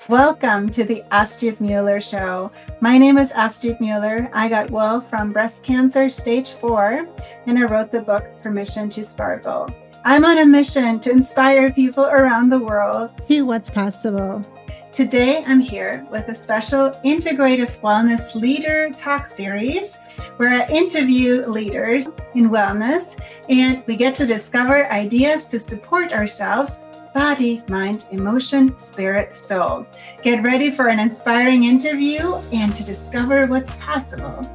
Welcome to the Astrid Mueller Show. My name is Astrid Mueller. I got well from breast cancer stage 4, and I wrote the book Permission to Sparkle. I'm on a mission to inspire people around the world to what's possible. Today, I'm here with a special Integrative Wellness Leader Talk series where I interview leaders in wellness and we get to discover ideas to support ourselves: body, mind, emotion, spirit, soul. Get ready for an inspiring interview and to discover what's possible.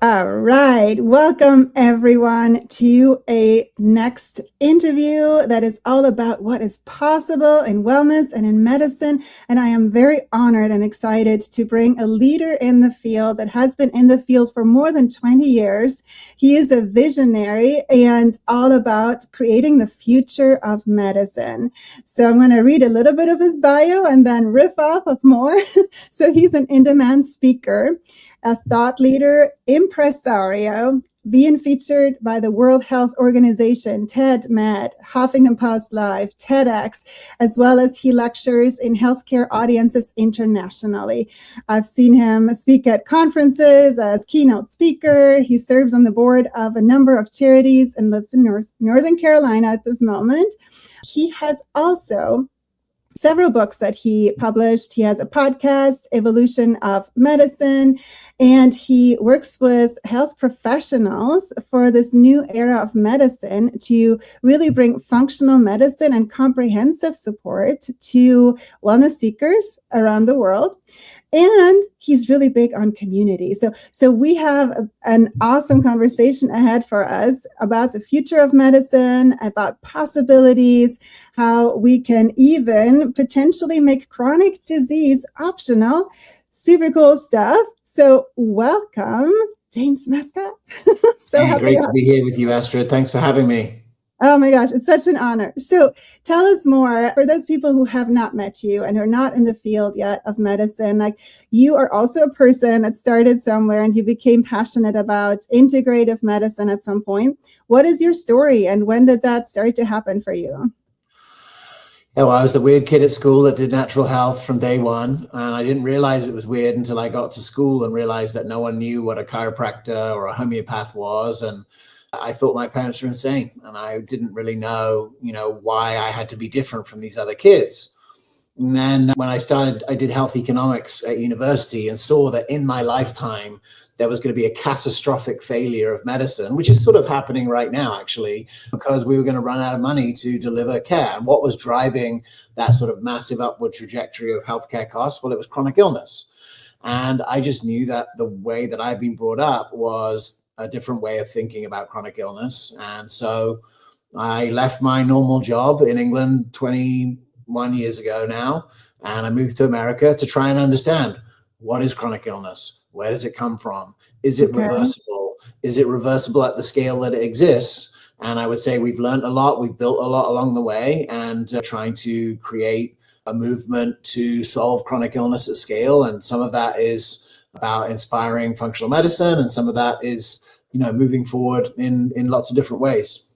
All right. Welcome, everyone, to a next interview that is all about what is possible in wellness and in medicine. And I am very honored and excited to bring a leader in the field that has been in the field for more than 20 years. He is a visionary and all about creating the future of medicine. So I'm going to read a little bit of his bio and then riff off of more. So he's an in-demand speaker, a thought leader, impresario, being featured by the World Health Organization, TED Med, Huffington Post Live, TEDx, as well as he lectures in healthcare audiences internationally. I've seen him speak at conferences as keynote speaker. He serves on the board of a number of charities and lives in Northern Carolina at this moment. He has also several books that he published. He has a podcast, Evolution of Medicine, and he works with health professionals for this new era of medicine to really bring functional medicine and comprehensive support to wellness seekers around the world. And he's really big on community. So we have an awesome conversation ahead for us about the future of medicine, about possibilities, how we can even potentially make chronic disease optional. Super cool stuff. So welcome, James Maskell. Great to be here with you, Astrid. Thanks for having me. Oh my gosh, it's such an honor. So tell us more, for those people who have not met you and are not in the field yet of medicine, like you are also a person that started somewhere and you became passionate about integrative medicine at some point. What is your story and when did that start to happen for you? Yeah, well, I was the weird kid at school that did natural health from day one. And I didn't realize it was weird until I got to school and realized that no one knew what a chiropractor or a homeopath was. And I thought my parents were insane. And I didn't really know, why I had to be different from these other kids. And then when I did health economics at university and saw that in my lifetime, there was going to be a catastrophic failure of medicine, which is sort of happening right now, actually, because we were going to run out of money to deliver care. And what was driving that sort of massive upward trajectory of healthcare costs? Well, it was chronic illness. And I just knew that the way that I'd been brought up was a different way of thinking about chronic illness. And so I left my normal job in England 21 years ago now, and I moved to America to try and understand, what is chronic illness? Where does it come from? Is it reversible? Is it reversible at the scale that it exists? And I would say we've learned a lot. We've built a lot along the way, and trying to create a movement to solve chronic illness at scale. And some of that is about inspiring functional medicine, and some of that is, moving forward in lots of different ways.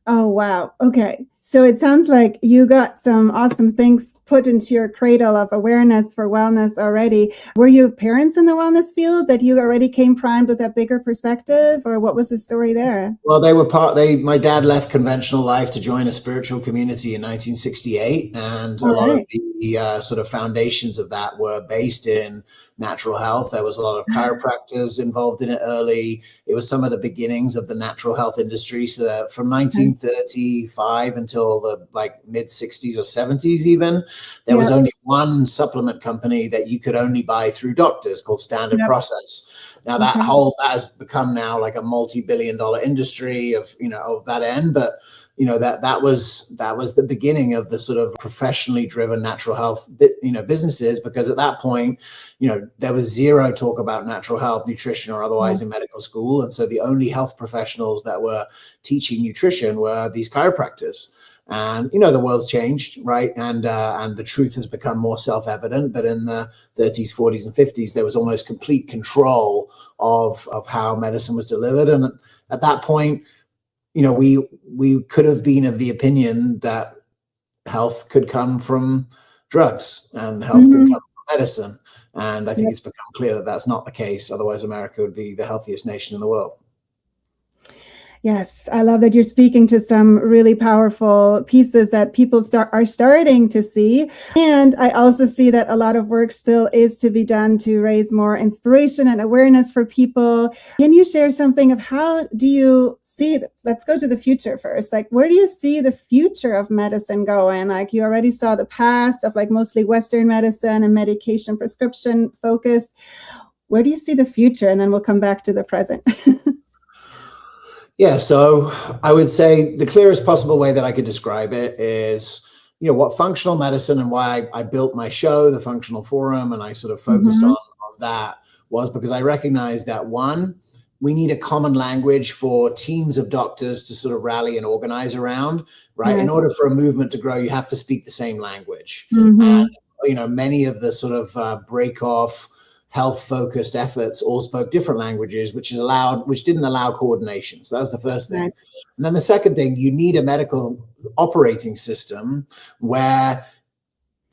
Oh, wow. Okay. So it sounds like you got some awesome things put into your cradle of awareness for wellness already. Were you parents in the wellness field that you already came primed with that bigger perspective, or what was the story there? Well, my dad left conventional life to join a spiritual community in 1968. And a lot of the sort of foundations of that were based in natural health. There was a lot of chiropractors involved in it early. It was some of the beginnings of the natural health industry. So that from 1935 until the mid 60s or 70s even, there was only one supplement company that you could only buy through doctors called Standard Process. Now that has become now like a multi-billion-dollar industry of that end, but that was the beginning of the sort of professionally driven natural health businesses, because at that point there was zero talk about natural health, nutrition, or otherwise in medical school, and so the only health professionals that were teaching nutrition were these chiropractors. And the world's changed, right? And the truth has become more self-evident. But in the 30s, 40s, and 50s, there was almost complete control of how medicine was delivered. And at that point, we could have been of the opinion that health could come from drugs and health could come from medicine. And I think it's become clear that that's not the case. Otherwise, America would be the healthiest nation in the world. Yes, I love that you're speaking to some really powerful pieces that people are starting to see. And I also see that a lot of work still is to be done to raise more inspiration and awareness for people. Can you share something of how do you see, let's go to the future first. Like, where do you see the future of medicine going? Like, you already saw the past of like mostly Western medicine and medication prescription focused. Where do you see the future? And then we'll come back to the present. Yeah, so I would say the clearest possible way that I could describe it is, what functional medicine and why I built my show, the Functional Forum, and I sort of focused on that was because I recognized that one, we need a common language for teams of doctors to sort of rally and organize around, right? Yes. In order for a movement to grow, you have to speak the same language. And, many of the sort of break off health-focused efforts all spoke different languages, which didn't allow coordination. So that was the first thing. Nice. And then the second thing, you need a medical operating system where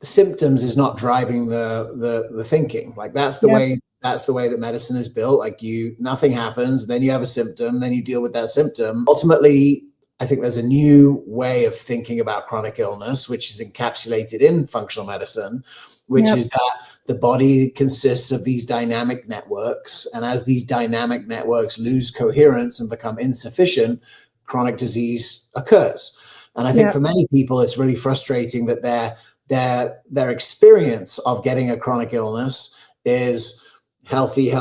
symptoms is not driving the thinking. Like that's the way that medicine is built. Like nothing happens, then you have a symptom, then you deal with that symptom. Ultimately, I think there's a new way of thinking about chronic illness, which is encapsulated in functional medicine, which is that the body consists of these dynamic networks. And as these dynamic networks lose coherence and become insufficient, chronic disease occurs. And I think for many people, it's really frustrating that their experience of getting a chronic illness is healthy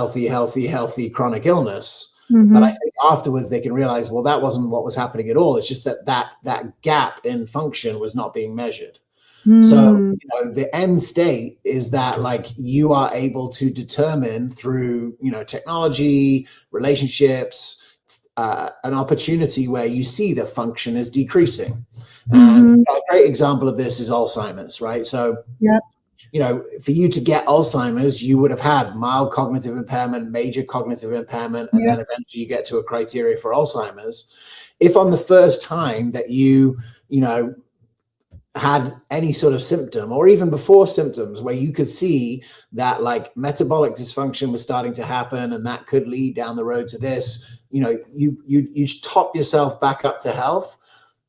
chronic illness. But I think afterwards they can realize, well, that wasn't what was happening at all. It's just that gap in function was not being measured. So, the end state is that like you are able to determine through, technology, relationships, an opportunity where you see that function is decreasing. And a great example of this is Alzheimer's, right? So, for you to get Alzheimer's, you would have had mild cognitive impairment, major cognitive impairment, and then eventually you get to a criteria for Alzheimer's. If on the first time that you had any sort of symptom, or even before symptoms, where you could see that like metabolic dysfunction was starting to happen and that could lead down the road to this, you top yourself back up to health.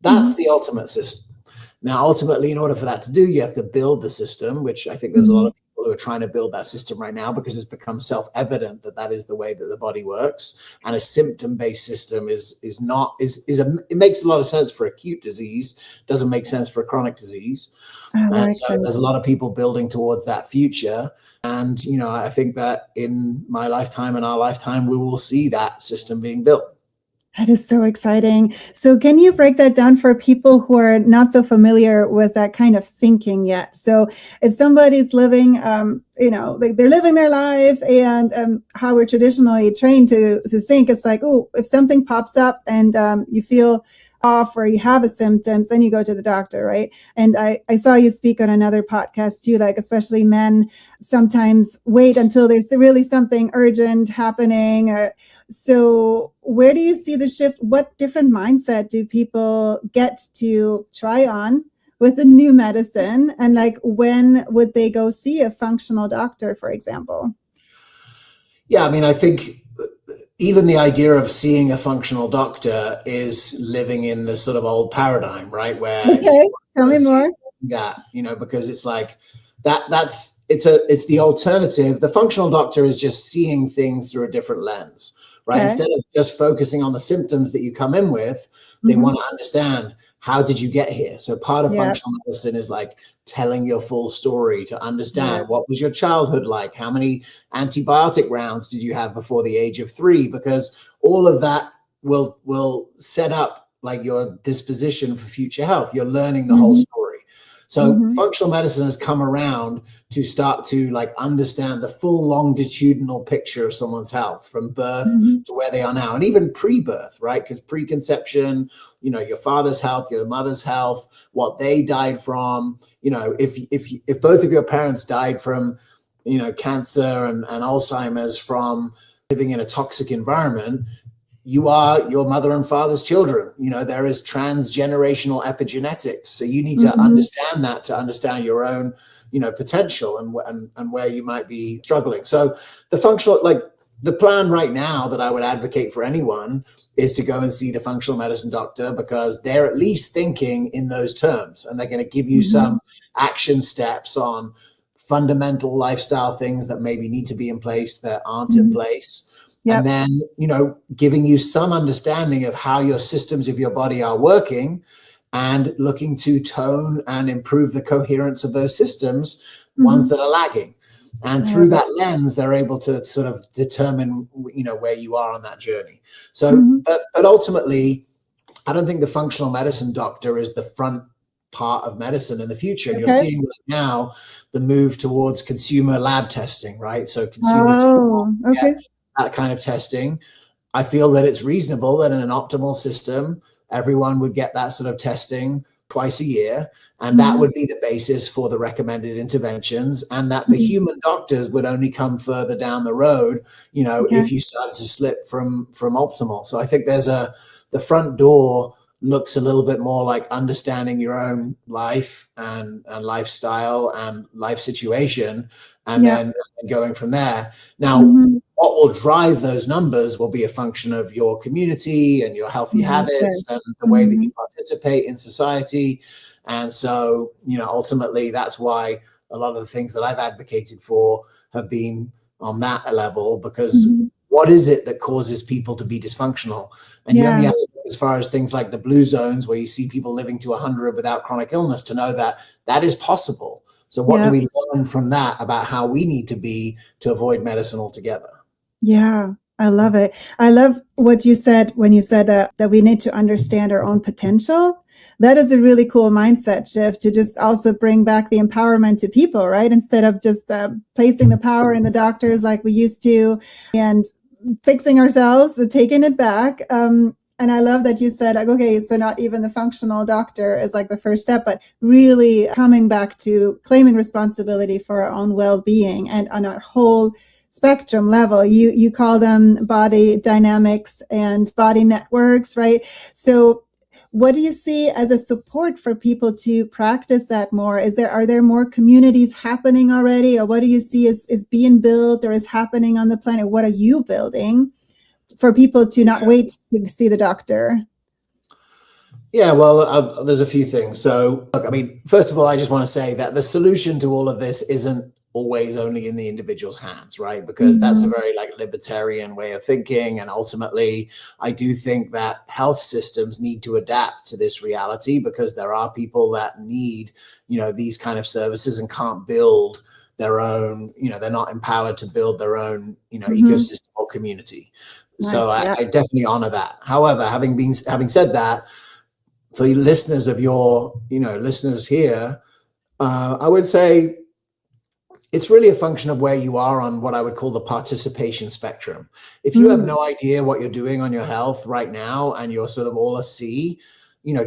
That's the ultimate system. Now, ultimately, in order for that to do, you have to build the system, which I think there's a lot of people who are trying to build that system right now because it's become self-evident that that is the way that the body works. And a symptom-based system it makes a lot of sense for acute disease, doesn't make sense for a chronic disease. And so there's a lot of people building towards that future. And, I think that in my lifetime and our lifetime, we will see that system being built. That is so exciting. So can you break that down for people who are not so familiar with that kind of thinking yet? So if somebody's living, they're living their life and how we're traditionally trained to think, it's like, oh, if something pops up and you feel off or you have a symptoms, then you go to the doctor, right? And I saw you speak on another podcast too, like especially men sometimes wait until there's really something urgent happening. So where do you see the shift? What different mindset do people get to try on with a new medicine? And like, when would they go see a functional doctor, for example? Yeah, I mean, I think even the idea of seeing a functional doctor is living in this sort of old paradigm, right? Where tell me more. That, because it's like it's the alternative. The functional doctor is just seeing things through a different lens, right? Instead of just focusing on the symptoms that you come in with, they want to understand, how did you get here? So part of functional medicine is like telling your full story to understand what was your childhood like? How many antibiotic rounds did you have before the age of 3? Because all of that will set up like your disposition for future health. You're learning the whole story. So functional medicine has come around to start to like understand the full longitudinal picture of someone's health from birth to where they are now, and even pre-birth, right? Because preconception, your father's health, your mother's health, what they died from, if both of your parents died from, cancer and Alzheimer's from living in a toxic environment, you are your mother and father's children. There is transgenerational epigenetics. So you need to Mm-hmm. understand that to understand your own, potential and where you might be struggling. So the plan right now that I would advocate for anyone is to go and see the functional medicine doctor, because they're at least thinking in those terms, and they're going to give you Mm-hmm. some action steps on fundamental lifestyle things that maybe need to be in place that aren't in Mm-hmm. place. And Yep. then, giving you some understanding of how your systems of your body are working, and looking to tone and improve the coherence of those systems, ones Mm-hmm. that are lagging. And I through love it. that lens, they're able to sort of determine, where you are on that journey. So, Mm-hmm. but ultimately, I don't think the functional medicine doctor is the front part of medicine in the future. And you're Okay. seeing right now the move towards consumer lab testing, right? So consumers to Oh, get okay. that kind of testing. I feel that it's reasonable that in an optimal system, everyone would get that sort of testing twice a year. And that Mm-hmm. would be the basis for the recommended interventions, and that the Mm-hmm. human doctors would only come further down the road, Okay. if you started to slip from optimal. So I think the front door looks a little bit more like understanding your own life and lifestyle and life situation, and Yeah. then going from there. Now, Mm-hmm. what will drive those numbers will be a function of your community and your healthy Okay. habits and the way that Mm-hmm. you participate in society. And so, ultimately, that's why a lot of the things that I've advocated for have been on that level, because Mm-hmm. what is it that causes people to be dysfunctional? And you only Yeah. have to look as far as things like the blue zones, where you see people living to 100 without chronic illness, to know that that is possible. So what do Yeah. we learn from that about how we need to be to avoid medicine altogether? Yeah, I love it. I love what you said when you said that we need to understand our own potential. That is a really cool mindset shift to just also bring back the empowerment to people, right? Instead of just placing the power in the doctors like we used to and fixing ourselves, taking it back. And I love that you said, like, okay, so not even the functional doctor is like the first step, but really coming back to claiming responsibility for our own well-being and on our whole spectrum level. You call them body dynamics and body networks, right? So what do you see as a support for people to practice that more? Are there more communities happening already, or what do you see is being built or is happening on the planet? What are you building for people to not wait to see the doctor? Yeah, well, there's a few things. So, look, I mean, first of all, I just want to say that the solution to all of this isn't always only in the individual's hands, right? Because that's a Mm-hmm. very libertarian way of thinking. And ultimately, I do think that health systems need to adapt to this reality, because there are people that need, these kind of services and can't build their own, they're not empowered to build their own, Mm-hmm. ecosystem or community. So Nice. Yeah. I definitely honor that. However, having said that, for listeners of your, listeners here, I would say it's really a function of where you are on what I would call the participation spectrum. If you have Mm. no idea what you're doing on your health right now, and you're sort of all a C,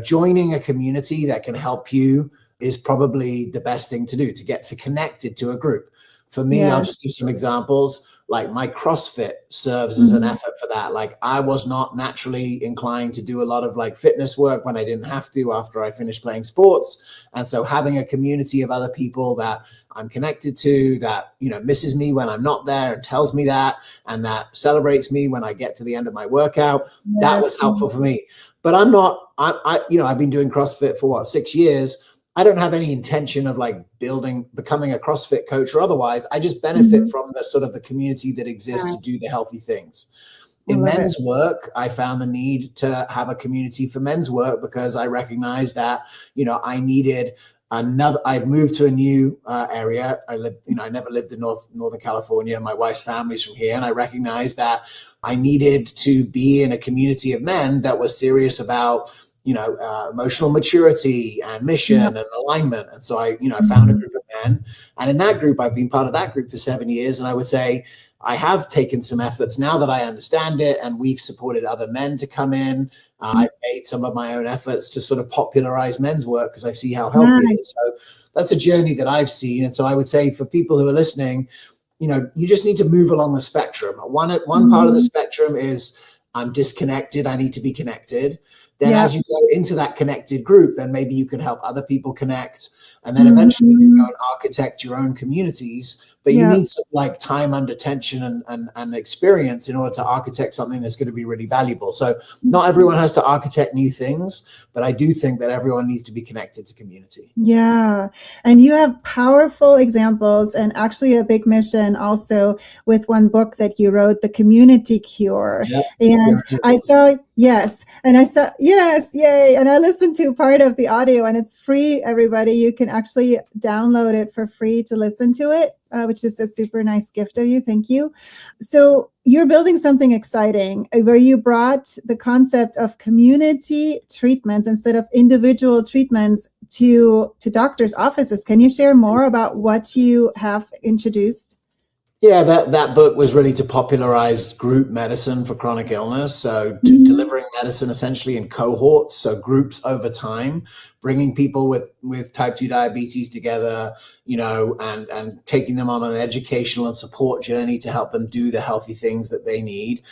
joining a community that can help you is probably the best thing to do, to get connected to a group. For me, I'll Yeah. just give some examples. Like my CrossFit serves as an Mm-hmm. effort for that. Like I was not naturally inclined to do a lot of fitness work when I didn't have to after I finished playing sports. And so having a community of other people that I'm connected to, that, misses me when I'm not there and tells me that, and that celebrates me when I get to the end of my workout, that Yes. was helpful for me. But I've been doing CrossFit for 6 years. I don't have any intention of becoming a CrossFit coach or otherwise. I just benefit Mm-hmm. from the sort of the community that exists to do the healthy things. I In love it. men's work, I found the need to have a community for men's work, because I recognized that, I needed I'd moved to a new area. I never lived in Northern California. My wife's family's from here. And I recognized that I needed to be in a community of men that was serious about, emotional maturity and Yeah. mission and alignment. And so I found a Mm-hmm. group of men. And in that group, I've been part of that group for 7 years. And I would say, I have taken some efforts now that I understand it, and we've supported other men to come in. I've made some of my own efforts to sort of popularize men's work, because I see how healthy it Nice. is. So that's a journey that I've seen. And so I would say for people who are listening, you just need to move along the spectrum. One part of the Mhm. spectrum is I'm disconnected, I need to be connected. Then as you go into that connected group, then maybe you can help other people connect. And then eventually you can go and architect your own communities. But you need some like time under tension and experience in order to architect something that's going to be really valuable. So not everyone has to architect new things, but I do think that everyone needs to be connected to community. Yeah. And you have powerful examples and actually a big mission also with one book that you wrote, The Community Cure. Yep. And I saw, yes. And I saw, yes, yay. And I listened to part of the audio and it's free, everybody. You can actually download it for free to listen to it. Which is a super nice gift of you. Thank you. So you're building something exciting where you brought the concept of community treatments instead of individual treatments to doctors' offices. Can you share more about what you have introduced? Yeah, that book was really to popularize group medicine for chronic illness. So delivering medicine essentially in cohorts, so groups over time, bringing people with type 2 diabetes together, and taking them on an educational and support journey to help them do the healthy things that they need.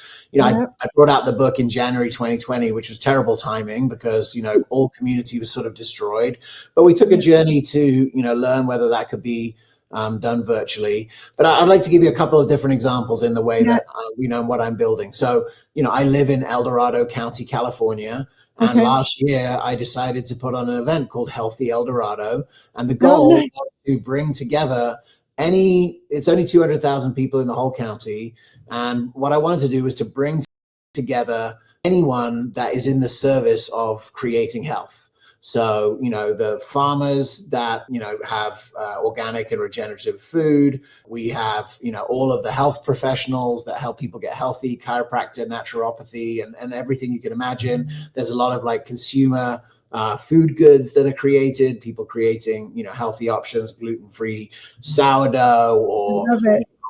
I brought out the book in January 2020, which was terrible timing because, all community was sort of destroyed. But we took a journey to, learn whether that could be done virtually. But I'd like to give you a couple of different examples in the way that, what I'm building. So, I live in El Dorado County, California. And last year I decided to put on an event called Healthy El Dorado. And the goal was to bring together it's only 200,000 people in the whole county. And what I wanted to do was to bring together anyone that is in the service of creating health. So, the farmers that, have organic and regenerative food. We have, all of the health professionals that help people get healthy, chiropractor, naturopathy, and everything you can imagine. There's a lot of like consumer food goods that are created, people creating, healthy options, gluten-free sourdough or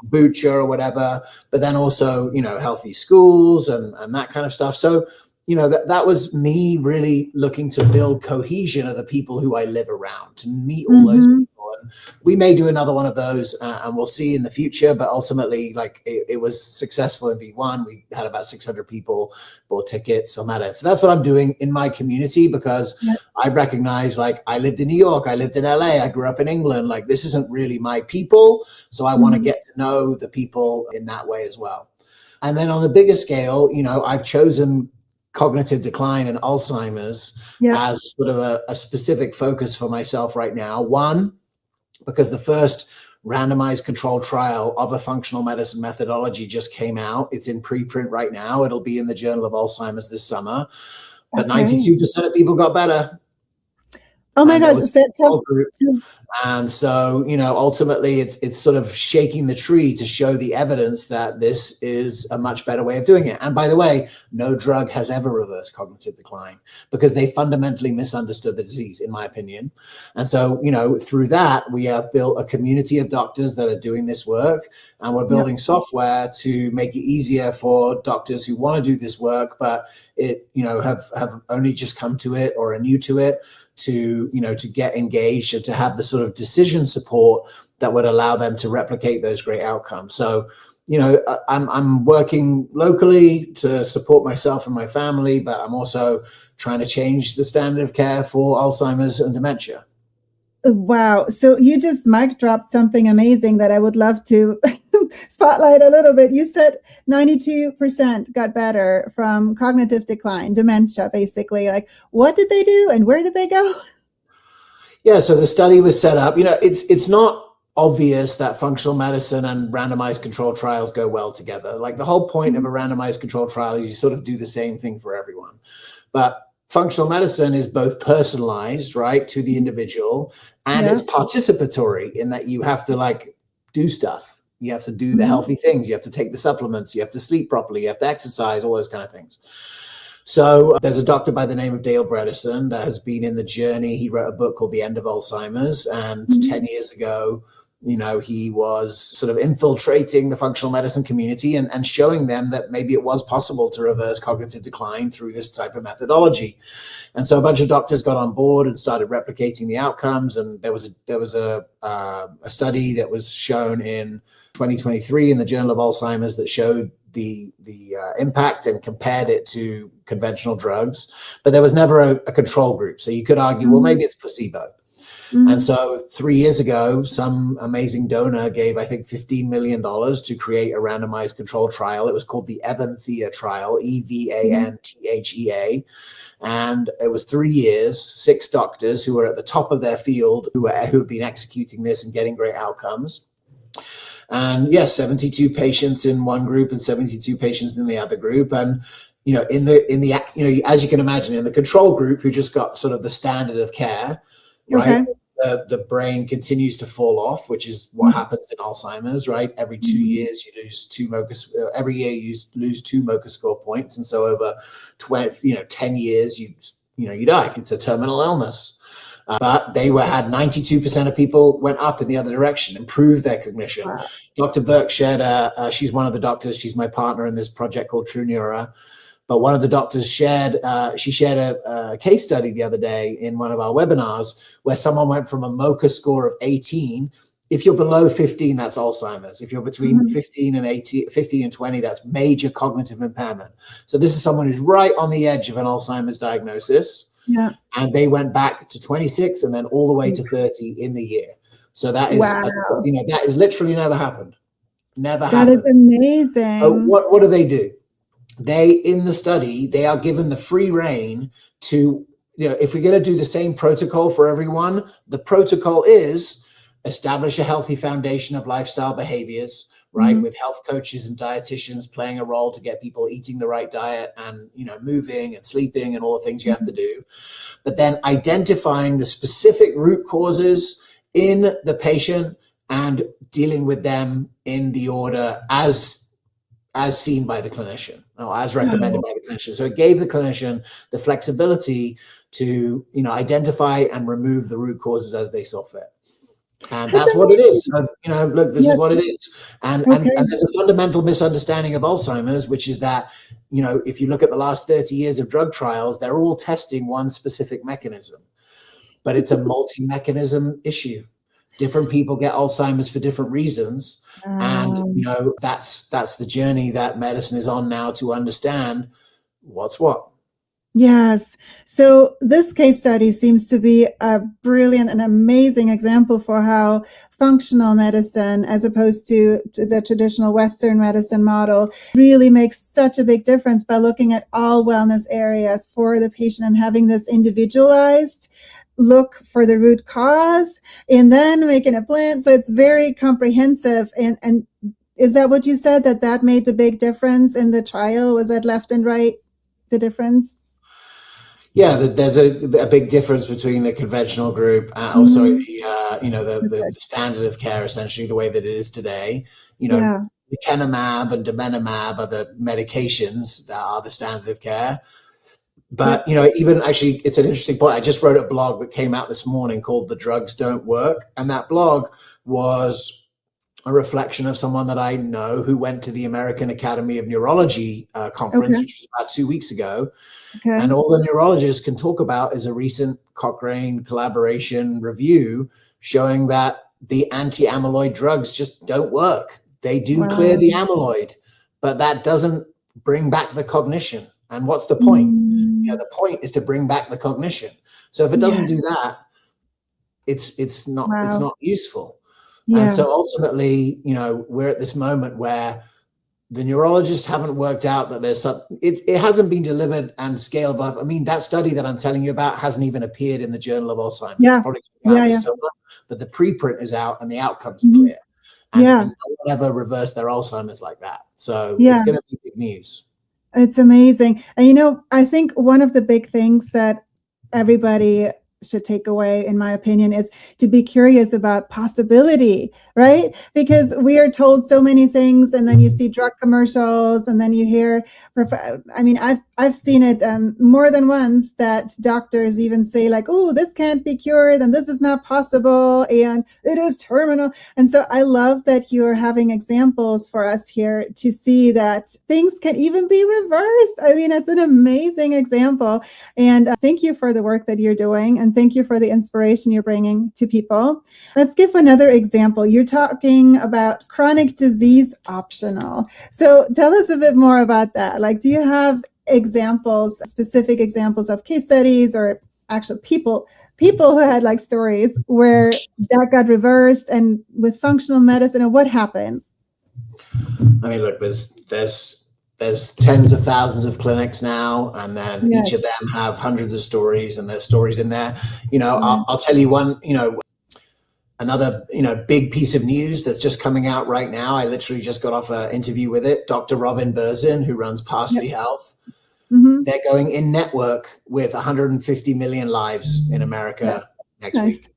kombucha or whatever, but then also, healthy schools and that kind of stuff. So, that was me really looking to build cohesion of the people who I live around, to meet all those people. And we may do another one of those and we'll see in the future, but ultimately it was successful in V1. We had about 600 people bought tickets on that end. So that's what I'm doing in my community because I recognize I lived in New York, I lived in LA, I grew up in England. This isn't really my people. So I want to get to know the people in that way as well. And then on the bigger scale, I've chosen cognitive decline and Alzheimer's as sort of a specific focus for myself right now. One, because the first randomized controlled trial of a functional medicine methodology just came out. It's in preprint right now. It'll be in the Journal of Alzheimer's this summer. But 92% of people got better. Oh my gosh. And so, ultimately it's sort of shaking the tree to show the evidence that this is a much better way of doing it. And by the way, no drug has ever reversed cognitive decline because they fundamentally misunderstood the disease, in my opinion. And so, through that, we have built a community of doctors that are doing this work, and we're building software to make it easier for doctors who want to do this work, but have only just come to it or are new to it, to get engaged and to have the sort of decision support that would allow them to replicate those great outcomes. So, I'm working locally to support myself and my family, but I'm also trying to change the standard of care for Alzheimer's and dementia. Wow. So you just mic dropped something amazing that I would love to spotlight a little bit. You said 92% got better from cognitive decline, dementia, basically. What did they do and where did they go? Yeah, so the study was set up. It's not obvious that functional medicine and randomized controlled trials go well together. The whole point of a randomized controlled trial is you sort of do the same thing for everyone. But functional medicine is both personalized, right, to the individual, and it's participatory in that you have to do stuff. You have to do the healthy things. You have to take the supplements. You have to sleep properly. You have to exercise, all those kind of things. So there's a doctor by the name of Dale Bredesen that has been in the journey. He wrote a book called The End of Alzheimer's. And 10 years ago, he was sort of infiltrating the functional medicine community and showing them that maybe it was possible to reverse cognitive decline through this type of methodology. And so a bunch of doctors got on board and started replicating the outcomes. And there was a study that was shown in 2023 in the Journal of Alzheimer's that showed the impact and compared it to conventional drugs, but there was never a control group. So you could argue, well, maybe it's placebo. And so 3 years ago, some amazing donor gave, I think, $15 million to create a randomized control trial. It was called the Evanthea trial, Evanthea. And it was 3 years, 6 doctors who were at the top of their field, who have been executing this and getting great outcomes. And yes, 72 patients in one group and 72 patients in the other group. And in the as you can imagine, in the control group, who just got sort of the standard of care, right? Okay. The brain continues to fall off, which is what happens in Alzheimer's, right? Every 2 years, you lose 2 every year you lose 2 MoCA score points. And so over 10 years, you die. It's a terminal illness. But they had 92% of people went up in the other direction, improved their cognition. Wow. Dr. Burke shared, she's one of the doctors, she's my partner in this project called True Neura. But one of the doctors shared a case study the other day in one of our webinars where someone went from a MoCA score of 18. If you're below 15, that's Alzheimer's. If you're between 15 and 20, that's major cognitive impairment. So this is someone who's right on the edge of an Alzheimer's diagnosis. Yeah. And they went back to 26 and then all the way to 30 in the year. So that is, that is literally never happened. Never happened. That is amazing. So what do? They, in the study, they are given the free rein to, if we're going to do the same protocol for everyone, the protocol is establish a healthy foundation of lifestyle behaviors, right? With health coaches and dietitians playing a role to get people eating the right diet and, moving and sleeping and all the things you have to do. But then identifying the specific root causes in the patient and dealing with them in the order as seen by the clinician, or as recommended by the clinician. So it gave the clinician the flexibility to, identify and remove the root causes as they saw fit. And that's what it is. So, look, this is what it is. And there's a fundamental misunderstanding of Alzheimer's, which is that, if you look at the last 30 years of drug trials, they're all testing one specific mechanism, but it's a multi-mechanism issue. Different people get Alzheimer's for different reasons. And, that's the journey that medicine is on now to understand what's what. Yes. So this case study seems to be a brilliant and amazing example for how functional medicine, as opposed to the traditional Western medicine model, really makes such a big difference by looking at all wellness areas for the patient and having this individualized look for the root cause and then making a plan. So it's very comprehensive. And is that what you said, that made the big difference in the trial? Was that left and right, the difference? Yeah, there's a big difference between the conventional group, the standard of care, essentially the way that it is today. Lecanemab and donanemab are the medications that are the standard of care. But, even actually, it's an interesting point. I just wrote a blog that came out this morning called The Drugs Don't Work. And that blog was a reflection of someone that I know who went to the American Academy of Neurology conference, which was about 2 weeks ago. And all the neurologists can talk about is a recent Cochrane collaboration review showing that the anti-amyloid drugs just don't work. They do clear the amyloid, but that doesn't bring back the cognition. And what's the point? The point is to bring back the cognition. So if it doesn't do that, it's not useful. And so ultimately, we're at this moment where the neurologists haven't worked out that it hasn't been delivered and scalable. I mean, that study that I'm telling you about hasn't even appeared in the Journal of Alzheimer's. It's probably going to be out this summer, but the preprint is out and the outcomes are clear. And no one ever reversed their Alzheimer's like that. So it's going to be big news. It's amazing. And, I think one of the big things that everybody should take away, in my opinion, is to be curious about possibility, right? Because we are told so many things, and then you see drug commercials, and then you hear, I've seen it more than once that doctors even say like, oh, this can't be cured, and this is not possible, and it is terminal. And so I love that you're having examples for us here to see that things can even be reversed. I mean, it's an amazing example. And thank you for the work that you're doing. And thank you for the inspiration you're bringing to people. Let's give another example. You're talking about chronic disease optional. So tell us a bit more about that. Like, do you have examples, specific examples of case studies or actual people who had like stories where that got reversed and with functional medicine, and what happened? I mean, look, there's tens of thousands of clinics now, and then each of them have hundreds of stories, and there's stories in there. I'll tell you one, another, big piece of news that's just coming out right now. I literally just got off an interview with it. Dr. Robin Berzin, who runs Parsley Health. They're going in network with 150 million lives in America next week.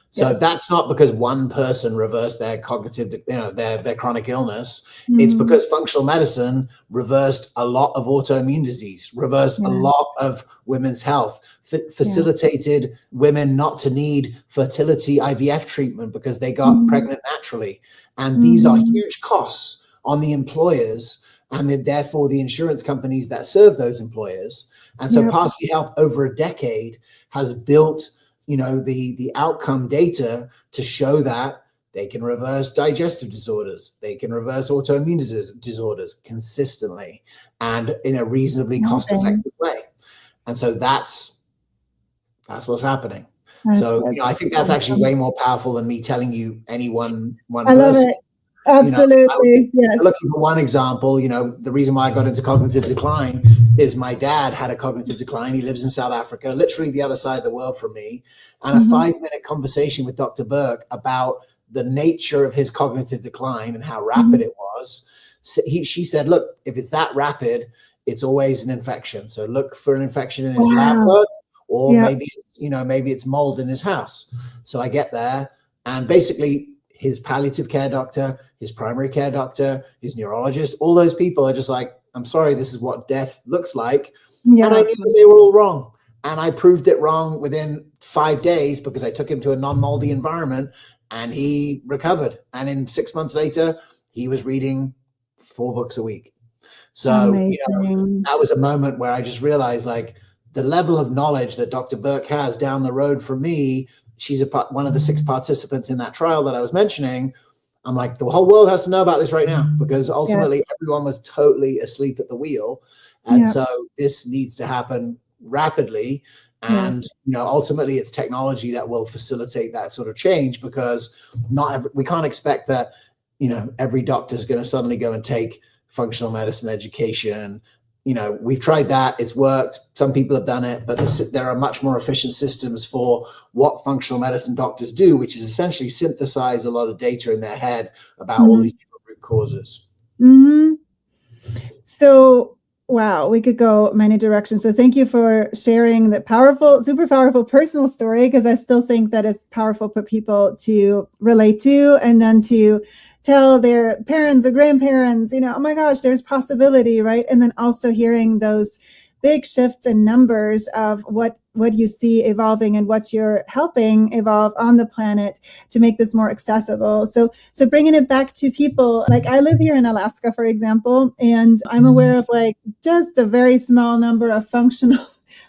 So that's not because one person reversed their cognitive, their chronic illness. It's because functional medicine reversed a lot of autoimmune disease, reversed a lot of women's health, facilitated women not to need fertility IVF treatment because they got pregnant naturally. And these are huge costs on the employers and therefore the insurance companies that serve those employers. And so Parsley Health over a decade has built the outcome data to show that they can reverse digestive disorders, they can reverse autoimmune disorders consistently and in a reasonably cost-effective way. And so that's what's happening. I think that's actually way more powerful than me telling you any one person. I love it. Absolutely. Yes. Looking for one example, the reason why I got into cognitive decline is my dad had a cognitive decline. He lives in South Africa, literally the other side of the world from me. And a 5-minute conversation with Dr. Burke about the nature of his cognitive decline and how rapid it was. She said, look, if it's that rapid, it's always an infection. So look for an infection in his lab work, or maybe it's mold in his house. So I get there, and basically his palliative care doctor, his primary care doctor, his neurologist, all those people are just like, I'm sorry, this is what death looks like. And I knew that they were all wrong. And I proved it wrong within 5 days because I took him to a non-moldy environment and he recovered. And in 6 months later, he was reading 4 books a week. So that was a moment where I just realized, like, the level of knowledge that Dr. Burke has down the road from me. She's one of the 6 participants in that trial that I was mentioning. I'm like, the whole world has to know about this right now, because ultimately everyone was totally asleep at the wheel. And so this needs to happen rapidly. And, ultimately it's technology that will facilitate that sort of change, because we can't expect that, every doctor is going to suddenly go and take functional medicine education. We've tried that. It's worked. Some people have done it, but there are much more efficient systems for what functional medicine doctors do, which is essentially synthesize a lot of data in their head about all these different root causes. So, wow, we could go many directions. So thank you for sharing that super powerful personal story, because I still think that it's powerful for people to relate to, and then to tell their parents or grandparents, oh my gosh, there's possibility, right? And then also hearing those big shifts in numbers of what you see evolving and what you're helping evolve on the planet to make this more accessible. So bringing it back to people, like I live here in Alaska, for example, and I'm aware of like just a very small number of functional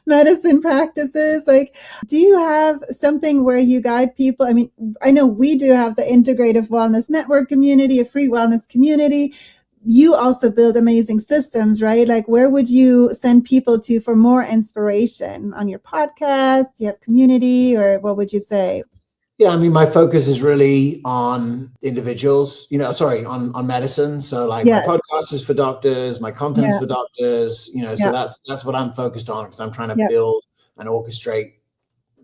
medicine practices. Like, do you have something where you guide people? I mean, I know we do have the Integrative Wellness Network community, a free wellness community. You also build amazing systems, right? Like, where would you send people to for more inspiration? On your podcast? Do you have community, or what would you say? Yeah, I mean, my focus is really on individuals, on medicine. So like my podcast is for doctors, my content's for doctors, so that's what I'm focused on, because I'm trying to build and orchestrate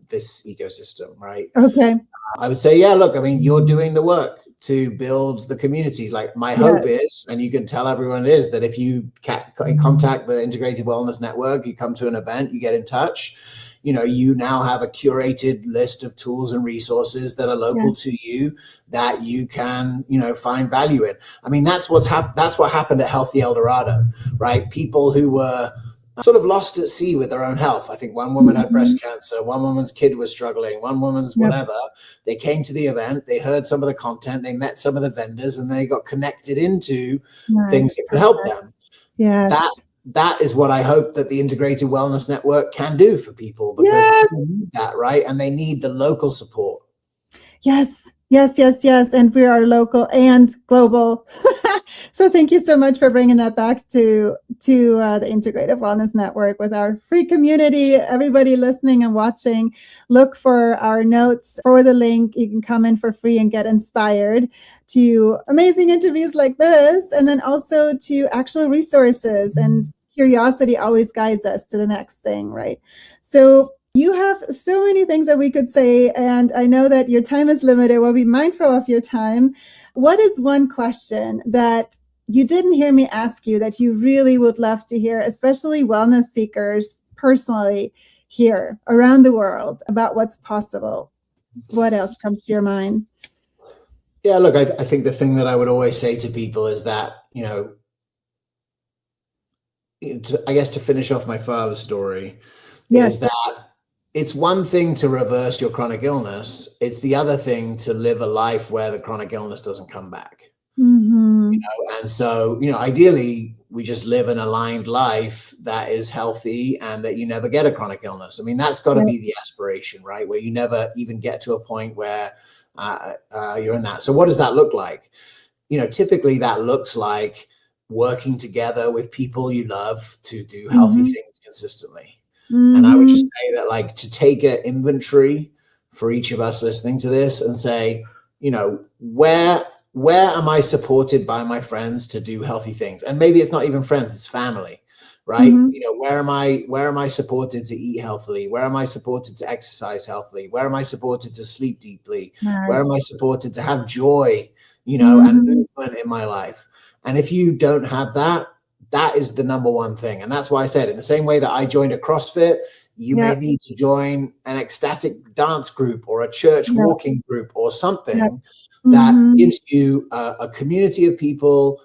this ecosystem, right? Okay. I would say, look, I mean, you're doing the work to build the communities. Like my hope is, and you can tell everyone it is, that if you contact the Integrative Wellness Network, you come to an event, you get in touch, you now have a curated list of tools and resources that are local to you that you can, find value in. I mean, that's what happened at Healthy El Dorado, right? People who were sort of lost at sea with their own health. I think one woman had breast cancer, one woman's kid was struggling, one woman's whatever. They came to the event, they heard some of the content, they met some of the vendors, and they got connected into things that could help them. Yes. that is what I hope that the Integrated Wellness Network can do for people, because Yes. people need that, right? And they need the local support. Yes, yes, yes, yes. And we are local and global. So thank you so much for bringing that back to the Integrative Wellness Network with our free community. Everybody listening and watching, look for our notes for the link. You can come in for free and get inspired to amazing interviews like this, and then also to actual resources. And curiosity always guides us to the next thing, right? So you have so many things that we could say, and I know that your time is limited. We'll be mindful of your time. What is one question that you didn't hear me ask you that you really would love to hear, especially wellness seekers personally here around the world, about what's possible? What else comes to your mind? Yeah, look, I think the thing that I would always say to people is that, I guess to finish off my father's story, Yes. is that it's one thing to reverse your chronic illness. It's the other thing to live a life where the chronic illness doesn't come back. Mm-hmm. And so, ideally, we just live an aligned life that is healthy and that you never get a chronic illness. I mean, that's got to be the aspiration, right? Where you never even get to a point where you're in that. So what does that look like? Typically that looks like working together with people you love to do healthy things consistently. And I would just say that, like, to take an inventory for each of us listening to this and say, where am I supported by my friends to do healthy things? And maybe it's not even friends, it's family, right? Where am I supported to eat healthily? Where am I supported to exercise healthily? Where am I supported to sleep deeply? Where am I supported to have joy, and movement in my life? And if you don't have that, that is the number one thing. And that's why I said, in the same way that I joined a CrossFit, you may need to join an ecstatic dance group or a church walking group or something that gives you a community of people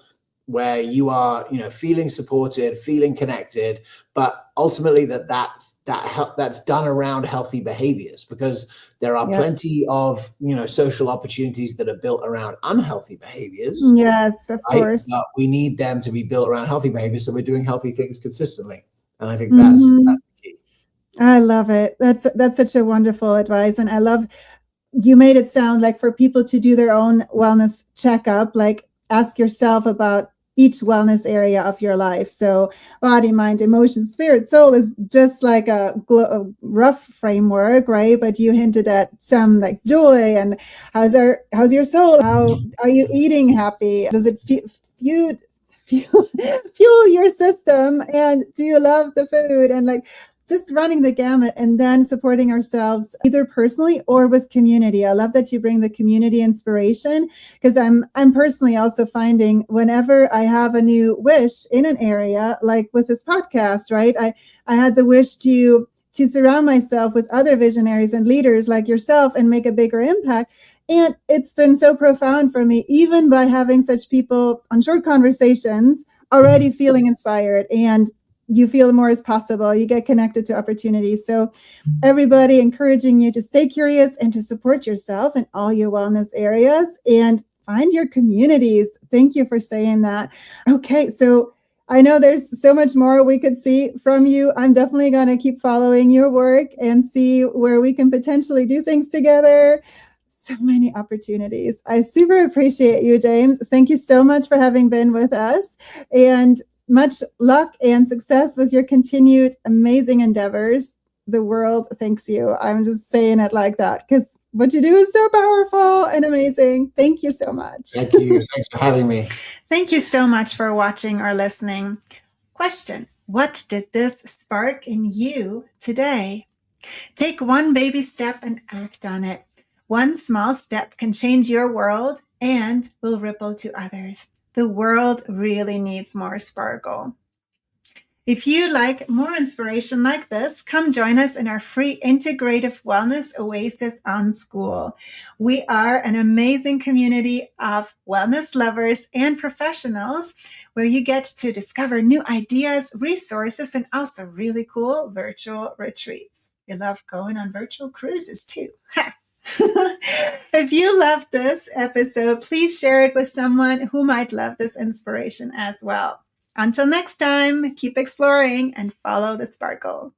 where you are, feeling supported, feeling connected, but ultimately that's done around healthy behaviors, because there are plenty of, social opportunities that are built around unhealthy behaviors. Yes, of course. But we need them to be built around healthy behaviors, so we're doing healthy things consistently. And I think that's the key. I love it. That's such a wonderful advice. And I love, you made it sound like for people to do their own wellness checkup, like ask yourself about each wellness area of your life. So body, mind, emotion, spirit, soul is just like a rough framework, right? But you hinted at some like joy and how's your soul? How are you eating happy? Does it fuel your system? And do you love the food? And like, just running the gamut, and then supporting ourselves either personally or with community. I love that you bring the community inspiration, because I'm personally also finding whenever I have a new wish in an area, like with this podcast, right? I had the wish to surround myself with other visionaries and leaders like yourself and make a bigger impact. And it's been so profound for me, even by having such people on short conversations, already feeling inspired, and you feel more is possible. You get connected to opportunities. So everybody, encouraging you to stay curious and to support yourself in all your wellness areas and find your communities. Thank you for saying that. Okay, so I know there's so much more we could see from you. I'm definitely going to keep following your work and see where we can potentially do things together. So many opportunities. I super appreciate you, James. Thank you so much for having been with us. And much luck and success with your continued amazing endeavors. The world thanks you. I'm just saying it like that because what you do is so powerful and amazing. Thank you so much. Thank you. Thanks for having me. Thank you so much for watching or listening. Question: what did this spark in you today? Take one baby step and act on it. One small step can change your world and will ripple to others. The world really needs more sparkle. If you like more inspiration like this, come join us in our free Integrative Wellness Oasis on School. We are an amazing community of wellness lovers and professionals where you get to discover new ideas, resources, and also really cool virtual retreats. We love going on virtual cruises too. If you loved this episode, please share it with someone who might love this inspiration as well. Until next time, keep exploring and follow the sparkle.